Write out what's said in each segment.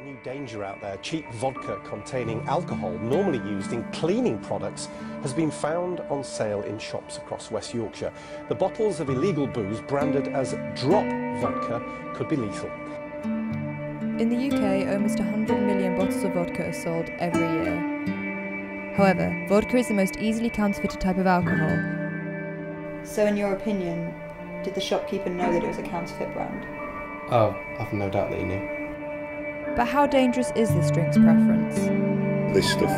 new danger out there. Cheap vodka containing alcohol, normally used in cleaning products, has been found on sale in shops across West Yorkshire. The bottles of illegal booze branded as drop vodka could be lethal. In the UK, almost 100 million bottles of vodka are sold every year. However, vodka is the most easily counterfeited type of alcohol. So in your opinion, did the shopkeeper know that it was a counterfeit brand? Oh, I've no doubt that he knew. But how dangerous is this drink's preference? This stuff,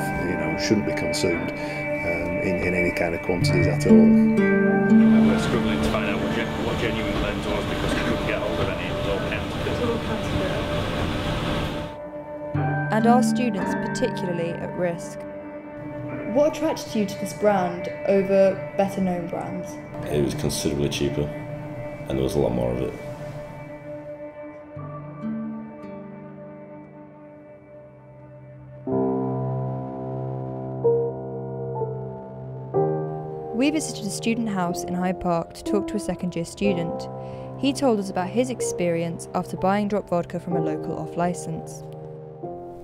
shouldn't be consumed in any kind of quantities at all. We're struggling to find out what genuine blends was because we couldn't get hold of any. It was all counterfeit. And are students particularly at risk? What attracted you to this brand over better known brands? It was considerably cheaper and there was a lot more of it. We visited a student house in Hyde Park to talk to a second year student. He told us about his experience after buying drop vodka from a local off-licence.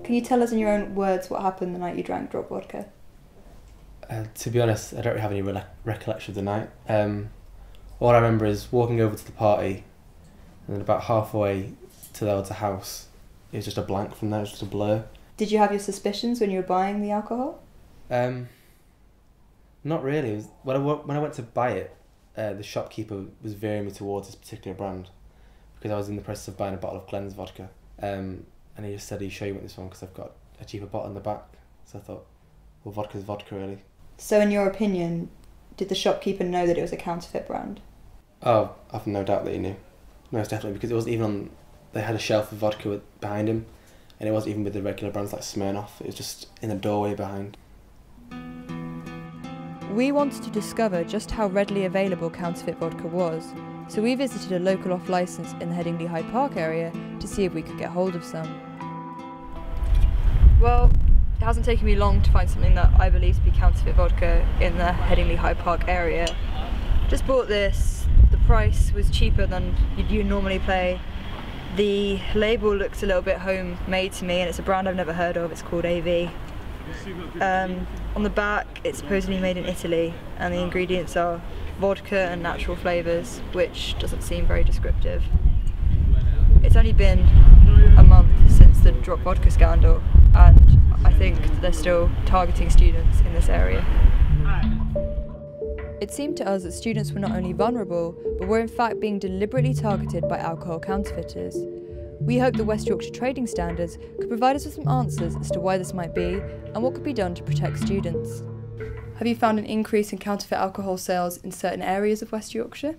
Can you tell us in your own words what happened the night you drank drop vodka? To be honest, I don't really have any recollection of the night. All I remember is walking over to the party and then about halfway to the house, it was just a blank from there, it was just a blur. Did you have your suspicions when you were buying the alcohol? Not really. It was, when I went to buy it, the shopkeeper was veering me towards this particular brand because I was in the process of buying a bottle of Glen's vodka. And he just said he'd show you this one because I've got a cheaper bottle in the back. So I thought, well, vodka's vodka really. So in your opinion, did the shopkeeper know that it was a counterfeit brand? Oh, I've no doubt that he knew. Most definitely, because it wasn't even on... They had a shelf of vodka behind him, and it wasn't even with the regular brands like Smirnoff. It was just in the doorway behind. We wanted to discover just how readily available counterfeit vodka was, so we visited a local off-licence in the Headingley Hyde Park area to see if we could get hold of some. Well, it hasn't taken me long to find something that I believe to be counterfeit vodka in the Headingley Hyde Park area. Just bought this. The price was cheaper than you'd normally pay. The label looks a little bit homemade to me, and it's a brand I've never heard of. It's called AV. On the back, it's supposedly made in Italy, and the ingredients are vodka and natural flavours, which doesn't seem very descriptive. It's only been a month since the drop vodka scandal, and I think they're still targeting students in this area. It seemed to us that students were not only vulnerable, but were in fact being deliberately targeted by alcohol counterfeiters. We hope the West Yorkshire Trading Standards could provide us with some answers as to why this might be and what could be done to protect students. Have you found an increase in counterfeit alcohol sales in certain areas of West Yorkshire?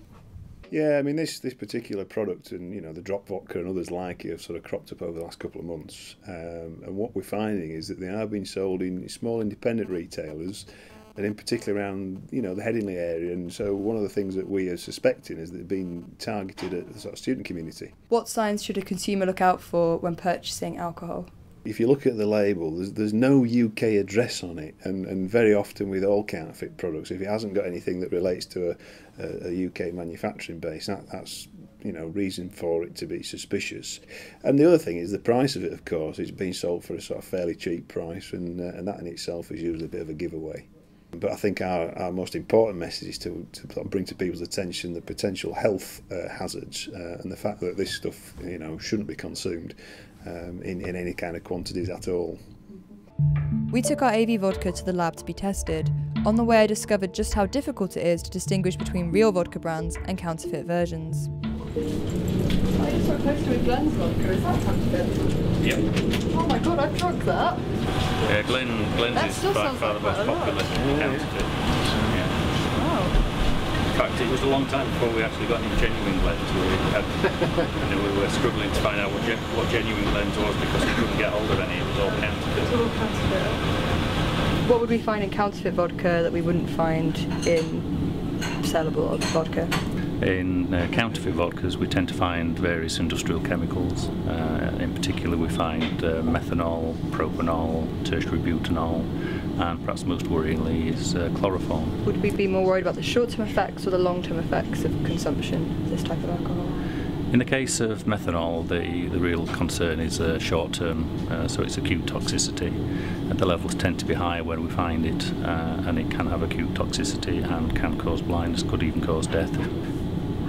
Yeah, I mean, this particular product and, the drop vodka and others like it have sort of cropped up over the last couple of months. And what we're finding is that they are being sold in small independent retailers, and in particular around, the Headingley area. And so one of the things that we are suspecting is that they're being targeted at the sort of student community. What signs should a consumer look out for when purchasing alcohol? If you look at the label, there's no UK address on it, and very often with all counterfeit products, if it hasn't got anything that relates to a UK manufacturing base, that's reason for it to be suspicious. And the other thing is the price of it, of course, is being sold for a sort of fairly cheap price, and that in itself is usually a bit of a giveaway. But I think our most important message is to bring to people's attention the potential health hazards and the fact that this stuff shouldn't be consumed in any kind of quantities at all. We took our AV vodka to the lab to be tested. On the way I discovered just how difficult it is to distinguish between real vodka brands and counterfeit versions. Are you so close to a Glen's vodka? Is that counterfeit? Yep. Oh my god, I've drunk that. Yeah, Glen's is by far the most popular counterfeit. Yeah. Wow. In fact, it was a long time before we actually got any genuine blends. We were struggling to find out what genuine blends was because we couldn't get hold of any. It was all counterfeit. It's all counterfeit. What would we find in counterfeit vodka that we wouldn't find in sellable vodka? In counterfeit vodkas, we tend to find various industrial chemicals. In particular, we find methanol, propanol, tertiary butanol, and perhaps most worryingly is chloroform. Would we be more worried about the short-term effects or the long-term effects of consumption of this type of alcohol? In the case of methanol, the real concern is short-term, so it's acute toxicity, and the levels tend to be higher where we find it, and it can have acute toxicity and can cause blindness, could even cause death.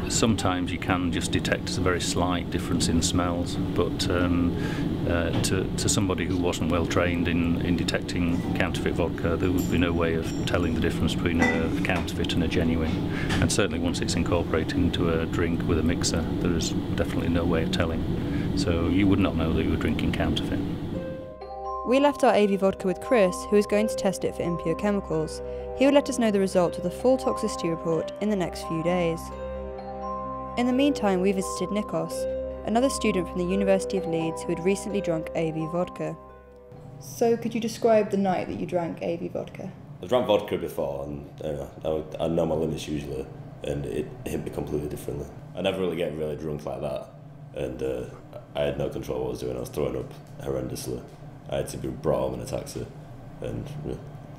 Sometimes you can just detect a very slight difference in smells, but to somebody who wasn't well trained in detecting counterfeit vodka, there would be no way of telling the difference between a counterfeit and a genuine. And certainly once it's incorporated into a drink with a mixer, there is definitely no way of telling. So you would not know that you were drinking counterfeit. We left our AV vodka with Chris, who is going to test it for impure chemicals. He will let us know the result of the full toxicity report in the next few days. In the meantime, we visited Nikos, another student from the University of Leeds who had recently drunk AV vodka. So could you describe the night that you drank AV vodka? I've drank vodka before, and I know my limits usually, and it hit me completely differently. I never really get really drunk like that, and I had no control of what I was doing. I was throwing up horrendously. I had to be brought home in a taxi, and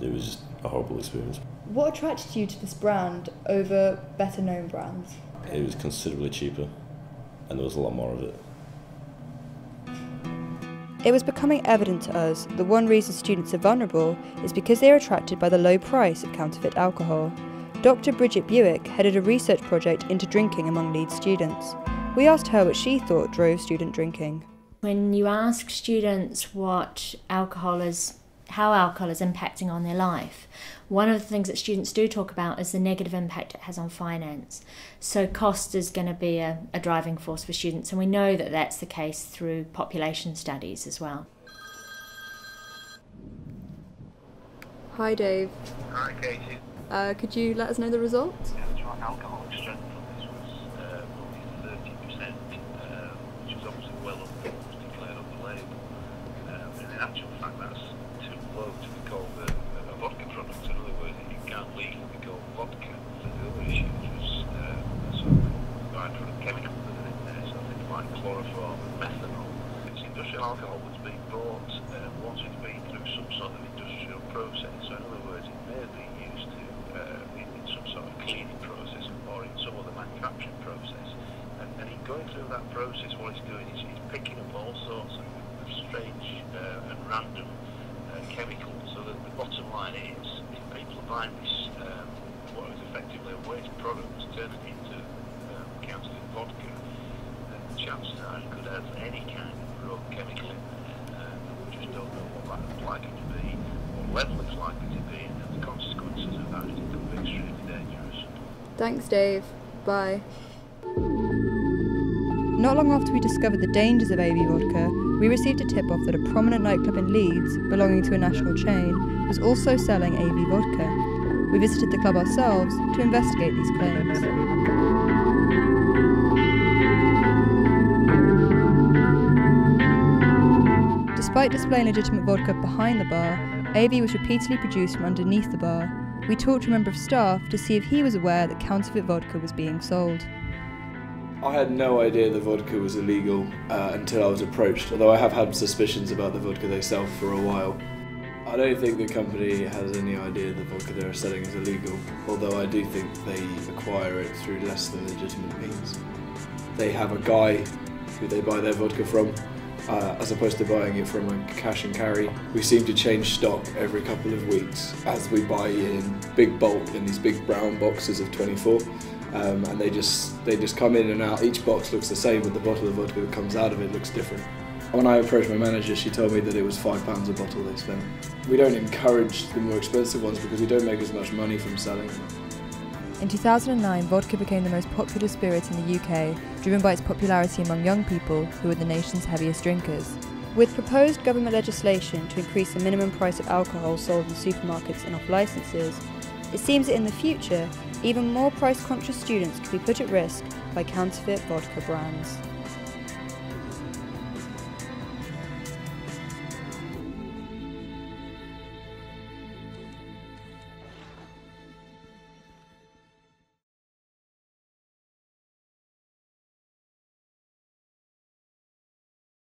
it was just a horrible experience. What attracted you to this brand over better known brands? It was considerably cheaper, and there was a lot more of it. It was becoming evident to us that one reason students are vulnerable is because they are attracted by the low price of counterfeit alcohol. Dr. Bridget Buick headed a research project into drinking among Leeds students. We asked her what she thought drove student drinking. When you ask students how alcohol is impacting on their life, one of the things that students do talk about is the negative impact it has on finance. So cost is going to be a driving force for students, and we know that that's the case through population studies as well. Hi Dave. Hi Katie. Could you let us know the results? Yeah, that's right. Alcoholic strength on this was only 30%, which is obviously well under what was declared on the label. And in actual fact, that's too low to be called a vodka product. In other words, it can't legally be called vodka. The other issues was sort of byproduct chemicals that are in there, so things like chloroform and methanol. It's industrial alcohol that's being bought once it's been through some sort of industrial process. So in other words, it may have been used to in some sort of cleaning process or in some other manufacturing process. And in going through that process, what it's doing is it's picking up all sorts of strange and random chemicals. So that the bottom line is, if people are buying this, what is effectively a waste product, turn it into counterfeit vodka, then the chances are it could have any kind of raw chemical in there. We just don't know what that's likely to be, what level it's likely to be, and the consequences of that is it could be extremely dangerous. Thanks Dave. Bye. Not long after we discovered the dangers of AV vodka, we received a tip-off that a prominent nightclub in Leeds, belonging to a national chain, was also selling AV vodka. We visited the club ourselves to investigate these claims. Despite displaying legitimate vodka behind the bar, AV was repeatedly produced from underneath the bar. We talked to a member of staff to see if he was aware that counterfeit vodka was being sold. I had no idea the vodka was illegal until I was approached, although I have had suspicions about the vodka they sell for a while. I don't think the company has any idea the vodka they're selling is illegal, although I do think they acquire it through less than legitimate means. They have a guy who they buy their vodka from, as opposed to buying it from a cash and carry. We seem to change stock every couple of weeks as we buy in big bulk in these big brown boxes of 24. And they just come in and out. Each box looks the same, but the bottle of vodka that comes out of it looks different. When I approached my manager, she told me that it was £5 a bottle they spent. We don't encourage the more expensive ones because we don't make as much money from selling them. In 2009, vodka became the most popular spirit in the UK, driven by its popularity among young people who are the nation's heaviest drinkers. With proposed government legislation to increase the minimum price of alcohol sold in supermarkets and off licences, it seems that in the future, even more price-conscious students could be put at risk by counterfeit vodka brands.